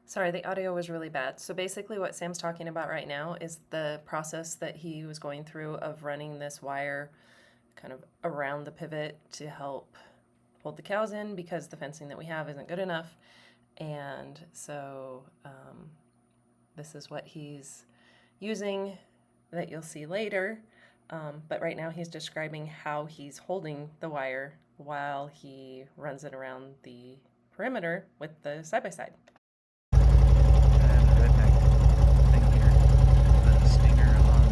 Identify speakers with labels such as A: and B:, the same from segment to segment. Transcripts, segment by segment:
A: Sorry, the audio was really bad. So basically, what Sam's talking about right now is the process that he was going through of running this wire kind of around the pivot to help hold the cows in because the fencing that we have isn't good enough. And so this is what he's using that you'll see later. But right now, he's describing how he's holding the wire while he runs it around the perimeter with the side by side.
B: And the redneck thing here, the stinger on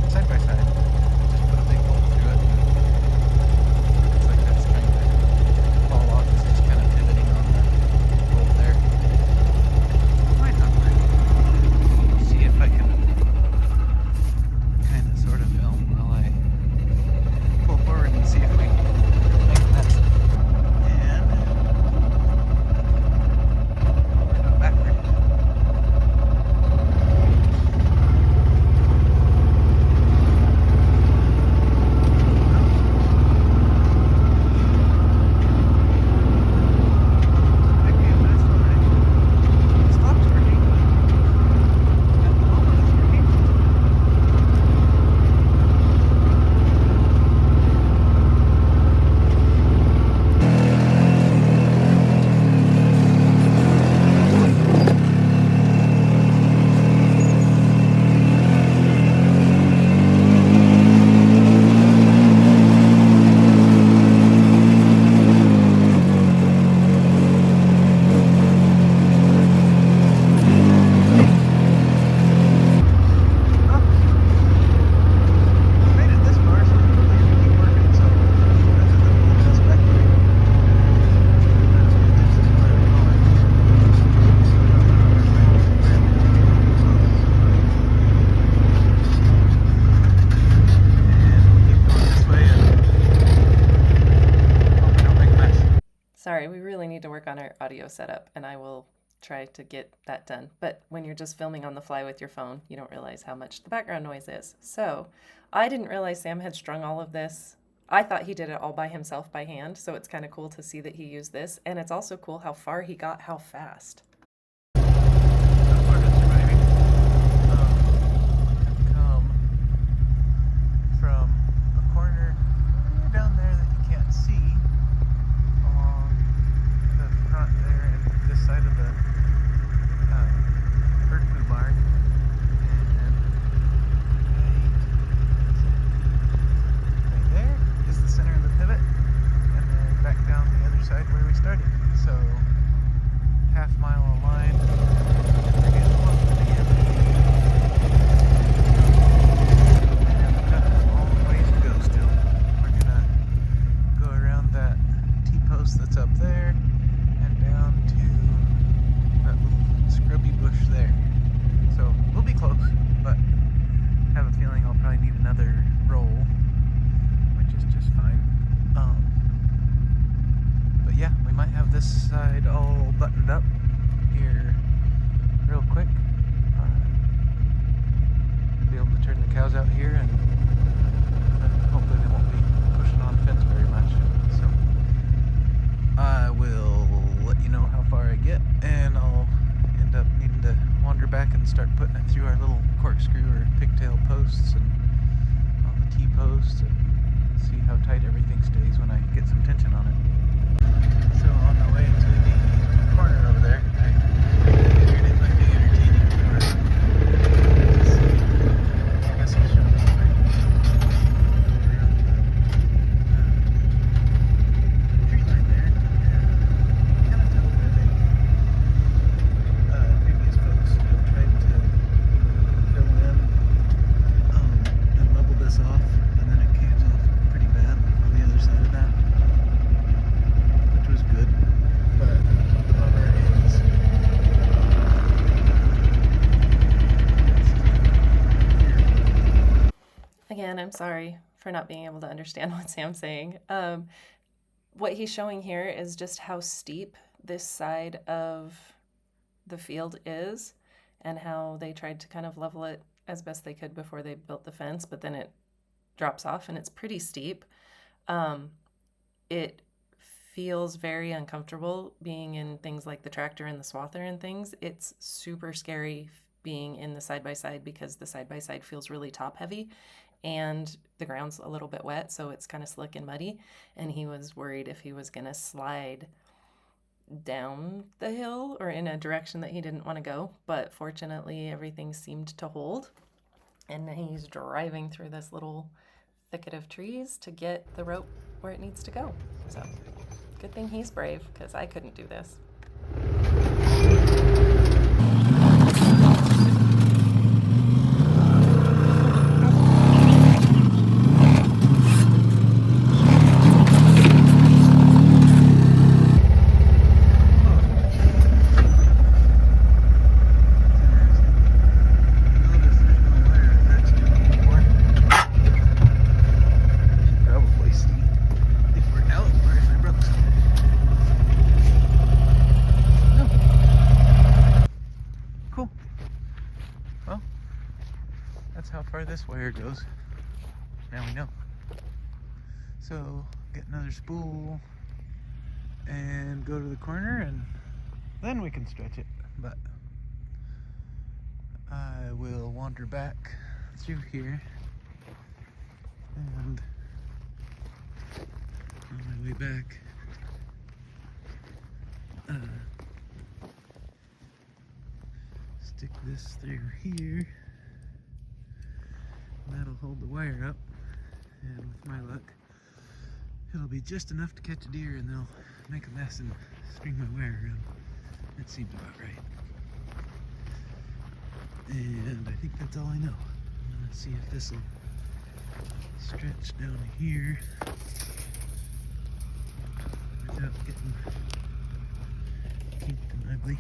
B: the side by side. Just put a big hole through it. Looks like that's trying to fall off. It's just kind of pivoting on the bolt there. Might not work. See if I can kind of sort of film while I pull forward and see if we make a mess. And go backward. Might be a mess already. It stopped working, but at the moment it's working. Oh, we made it this far, so hopefully it'll keep working. So that's a little mess back there. That's good. This is where we're going. And we'll keep going this way and hope we don't make a mess.
A: Sorry, we really need to work on our audio setup, and I will try to get that done. But when you're just filming on the fly with your phone, you don't realize how much the background noise is. So I didn't realize Sam had strung all of this. I thought he did it all by himself by hand, so it's kind of cool to see that he used this. And it's also cool how far he got, how fast.
B: That part is surviving. Come from a corner way down there that you can't see along the front there and this side of the herd food barn. And right there is the center of the pivot, and then back down the other side where we started. So half mile of line. We're getting closer to him. And we've got a long ways to go still. We're gonna go around that T-post that's up there and down to that little scrubby bush there. So we'll be close, but I have a feeling I'll probably need another roll, which is just fine. But yeah, we might have this side all buttoned up here real quick. Be able to turn the cows out here, and hopefully they won't be pushing on the fence very much. So I will let you know how far I get, and I'll end up needing to wander back and start putting it through our little corkscrew or pigtail posts and on the T-posts, and see how tight everything stays when I get some tension on it. So on the way to the corner over there, I figured it might be entertaining for to see. I guess I'll show you if I go around the tree line there, and kind of tell where previous folks have tried to fill in and level this off, and then it caves off pretty bad on the other side of that, which was good. But the bummer is
A: Again, I'm sorry for not being able to understand what Sam's saying. What he's showing here is just how steep this side of the field is and how they tried to kind of level it as best they could before they built the fence, but then it drops off and it's pretty steep. It feels very uncomfortable being in things like the tractor and the swather and things. It's super scary being in the side by side because the side by side feels really top heavy and the ground's a little bit wet, so it's kind of slick and muddy. And he was worried if he was going to slide down the hill or in a direction that he didn't want to go. But fortunately, everything seemed to hold. And he's driving through this little thicket of trees to get the rope where it needs to go. So, good thing he's brave, because I couldn't do this.
B: How far this wire goes. Now we know. So get another spool and go to the corner, and then we can stretch it. But I will wander back through here and on my way back stick this through here. That'll hold the wire up, and with my luck, it'll be just enough to catch a deer, and they'll make a mess and string my wire around. That seems about right. And I think that's all I know. Let's see if this will stretch down here without getting kinked and ugly.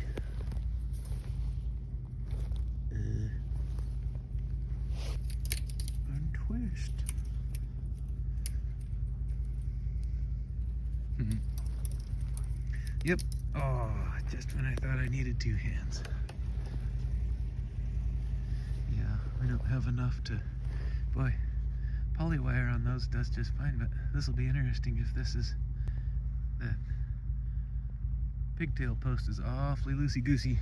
B: Twist. Yep. Oh, just when I thought I needed two hands. Yeah, we don't have enough to... Boy, poly wire on those does just fine, but this will be interesting if this is... That pigtail post is awfully loosey-goosey.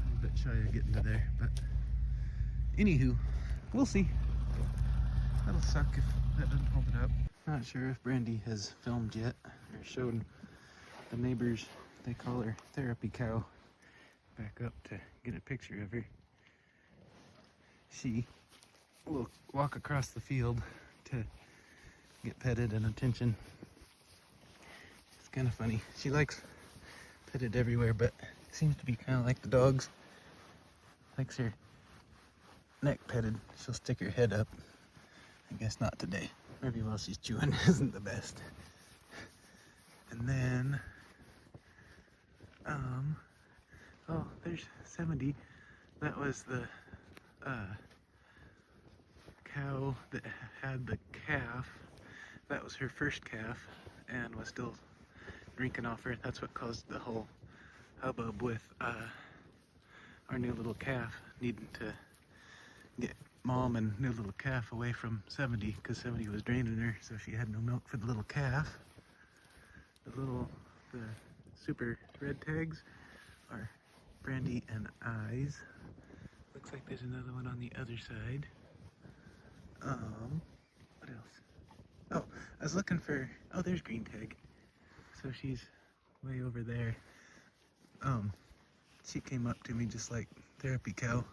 B: I'm a bit shy of getting to there, but... Anywho, we'll see. That'll suck if that doesn't hold it up. Not sure if Brandy has filmed yet or showed the neighbors, they call her Therapy Cow, back up to get a picture of her. She will walk across the field to get petted and attention. It's kind of funny. She likes petted everywhere, but seems to be kind of like the dogs. Likes her neck petted. She'll stick her head up. I guess not today. Maybe while she's chewing isn't the best. And then, oh, there's 70. That was the cow that had the calf. That was her first calf and was still drinking off her. That's what caused the whole hubbub with our new little calf needing to get mom and new little calf away from 70 because 70 was draining her, so she had no milk for the little calf. The super red tags are Brandy and Eyes. Looks like there's another one on the other side. What else? Oh, I was looking for, oh, there's Green Tag. So she's way over there. She came up to me just like Therapy Cow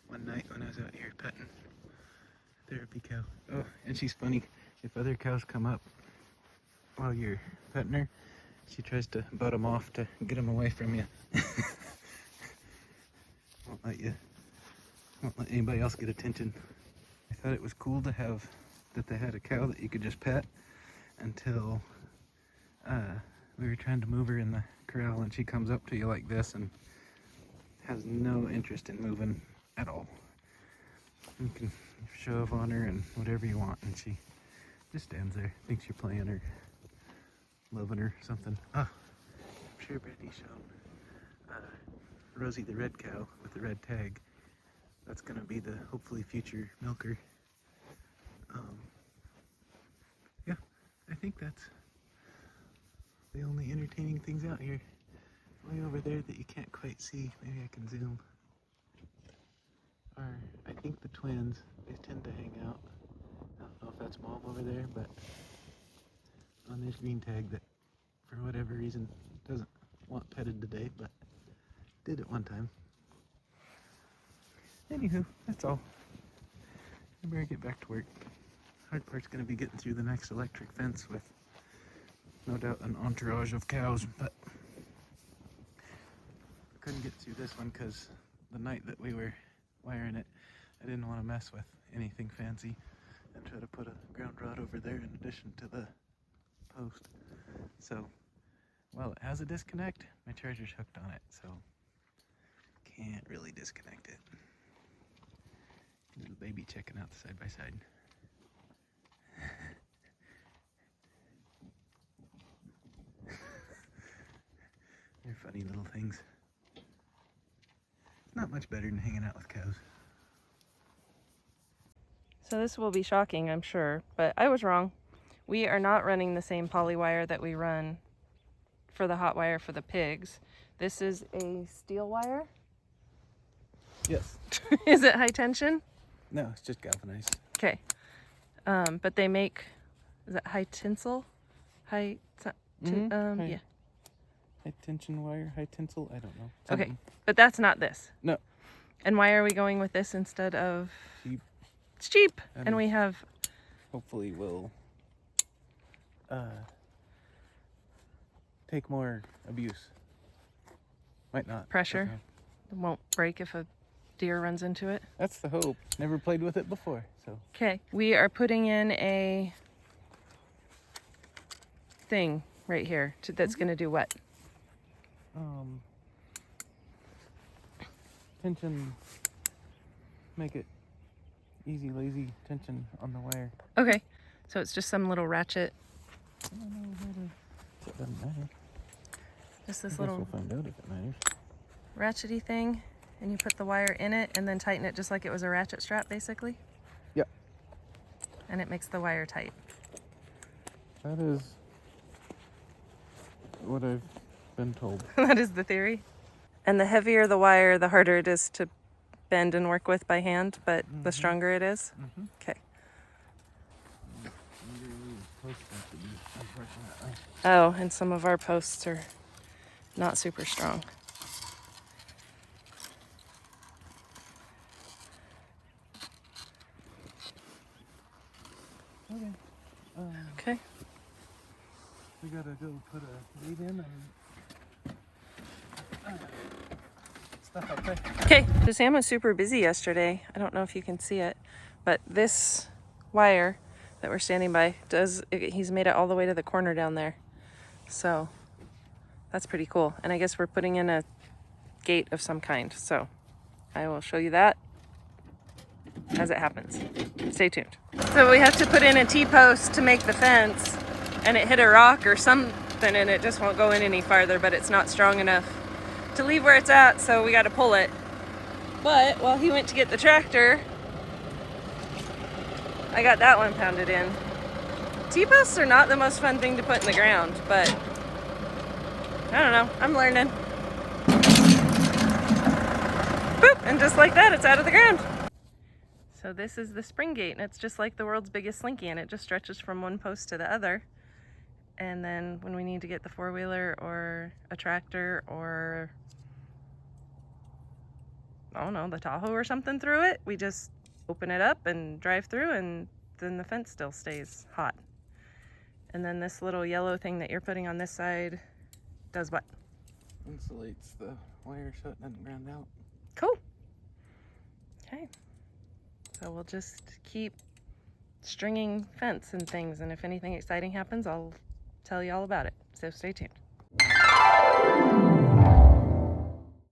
B: one night when I was out here petting Therapy Cow. Oh, and she's funny. If other cows come up while you're petting her, she tries to butt them off to get them away from you. Won't let anybody else get attention. I thought it was cool to have that they had a cow that you could just pet until we were trying to move her in the corral, and she comes up to you like this and has no interest in moving at all. You can shove on her and whatever you want, and she just stands there, thinks you're playing her, loving her, something. Ah, I'm sure Brandy's shown Rosie the red cow with the red tag. That's gonna be the hopefully future milker. Yeah, I think that's the only entertaining things out here. Way over there that you can't quite see. Maybe I can zoom. Are, I think, the twins. They tend to hang out. I don't know if that's Mom over there, but on this green tag that, for whatever reason, doesn't want petted today, but did at one time. Anywho, that's all. I better get back to work. Hard part's gonna be getting through the next electric fence with no doubt an entourage of cows, but I couldn't get through this one because the night that we were wiring it, I didn't want to mess with anything fancy and try to put a ground rod over there in addition to the post. So, well, it has a disconnect. My charger's hooked on it, so can't really disconnect it. Little baby checking out the side by side. They're funny little things. It's not much better than hanging out with cows.
A: So this will be shocking, I'm sure, but I was wrong. We are not running the same poly wire that we run for the hot wire for the pigs. This is a steel wire.
B: Yes.
A: Is it high tension?
B: No, it's just galvanized.
A: Okay. But they make, is it high tensile? High,
B: High-
A: yeah.
B: High tension wire, high tensile, I don't know.
A: Okay,
B: Something.
A: but that's not this.
B: No.
A: And why are we going with this instead of?
B: Cheap.
A: It's cheap,
B: And-
A: and we have.
B: Hopefully will take more abuse. Might not.
A: Pressure.
B: Don't know.
A: It won't break if a deer runs into it.
B: That's the hope. Never played with it before, so.
A: Okay, we are putting in a thing right here that's going to do what?
B: Tension, make it easy, lazy tension on the wire.
A: Okay, so it's just some little ratchet,
B: I don't know how to, it doesn't matter.
A: just
B: I
A: this
B: guess
A: little
B: we'll find out if it matters.
A: ratchety thing, and you put the wire in it and then tighten it just like it was a ratchet strap, basically.
B: Yep.
A: And it makes the wire tight.
B: That is what I've been told.
A: That is the theory. And the heavier the wire, the harder it is to bend and work with by hand, but the stronger it is.
B: Mm-hmm.
A: Okay.
B: Unfortunately.
A: Oh, and some of our posts are not super strong.
B: Okay.
A: Okay.
B: We gotta go put a lead in and stuff up there.
A: Okay, so Sam was super busy yesterday. I don't know if you can see it, but this wire that we're standing by he's made it all the way to the corner down there. So that's pretty cool. And I guess we're putting in a gate of some kind. So I will show you that as it happens. Stay tuned. So we have to put in a T-post to make the fence, and it hit a rock or something and it just won't go in any farther, but it's not strong enough to leave where it's at, so we got to pull it. But while he went to get the tractor, I got that one pounded in. T-posts are not the most fun thing to put in the ground, but I don't know, I'm learning. Boop, and just like that, it's out of the ground. So this is the spring gate, and it's just like the world's biggest slinky, and it just stretches from one post to the other. And then when we need to get the four-wheeler or a tractor or, I don't know, the Tahoe or something through it, we just open it up and drive through, and then the fence still stays hot. And then this little yellow thing that you're putting on this side does what?
B: Insulates the wire so it doesn't ground out.
A: Cool. Okay. So we'll just keep stringing fence and things, and if anything exciting happens, I'll tell you all about it. So stay tuned.